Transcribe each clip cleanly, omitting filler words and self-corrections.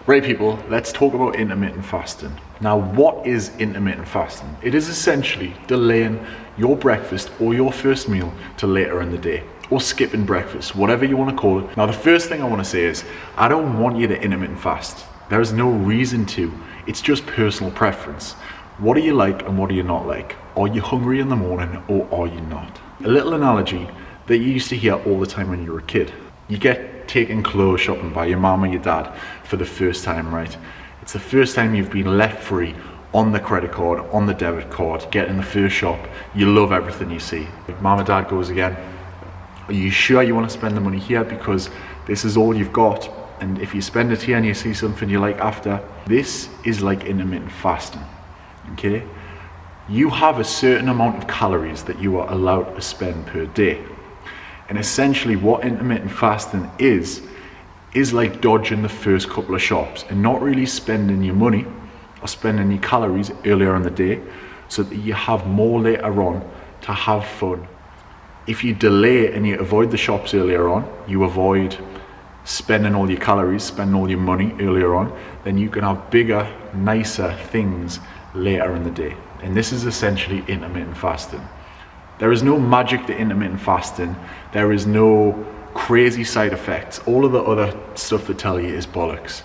Right people, let's talk about intermittent fasting. Now what is intermittent fasting? It is essentially delaying your breakfast or your first meal to later in the day, or skipping breakfast, whatever you want to call it. Now the first thing I want to say is, I don't want you to intermittent fast. There is no reason to, it's just personal preference. What do you like and what do you not like? Are you hungry in the morning or are you not? A little analogy that you used to hear all the time when you were a kid. You get taken clothes shopping by your mom or your dad for the first time, right? It's the first time you've been left free on the credit card, on the debit card, get in the first shop. You love everything you see. Mom and dad goes again, are you sure you want to spend the money here because this is all you've got? And if you spend it here and you see something you like after, this is like intermittent fasting, okay? You have a certain amount of calories that you are allowed to spend per day. And essentially what intermittent fasting is like dodging the first couple of shops and not really spending your money or spending your calories earlier in the day so that you have more later on to have fun. If you delay and you avoid the shops earlier on, you avoid spending all your calories, spending all your money earlier on, then you can have bigger, nicer things later in the day. And this is essentially intermittent fasting. There is no magic to intermittent fasting. There is no crazy side effects. All of the other stuff they tell you is bollocks.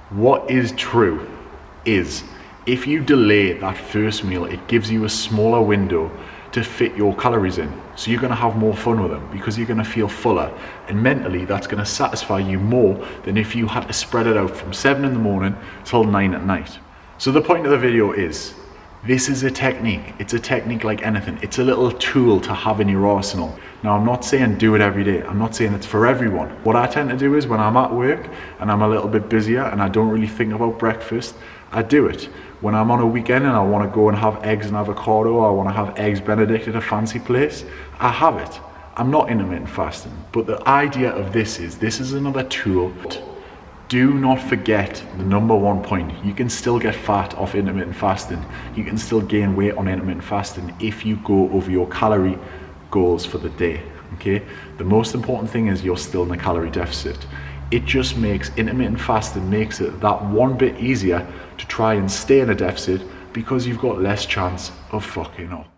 What is true is if you delay that first meal, it gives you a smaller window to fit your calories in. So you're gonna have more fun with them because you're gonna feel fuller. And mentally, that's gonna satisfy you more than if you had to spread it out from 7 in the morning till 9 at night. So the point of the video is, this is a technique. It's a technique like anything. It's a little tool to have in your arsenal. Now, I'm not saying do it every day. I'm not saying it's for everyone. What I tend to do is when I'm at work and I'm a little bit busier and I don't really think about breakfast, I do it. When I'm on a weekend and I want to go and have eggs and avocado, or I want to have eggs Benedict at a fancy place, I have it. I'm not intermittent fasting. But the idea of this is another tool. Do not forget the number one point. You can still get fat off intermittent fasting. You can still gain weight on intermittent fasting if you go over your calorie goals for the day, okay? The most important thing is you're still in a calorie deficit. It just makes intermittent fasting makes it that one bit easier to try and stay in a deficit because you've got less chance of fucking up.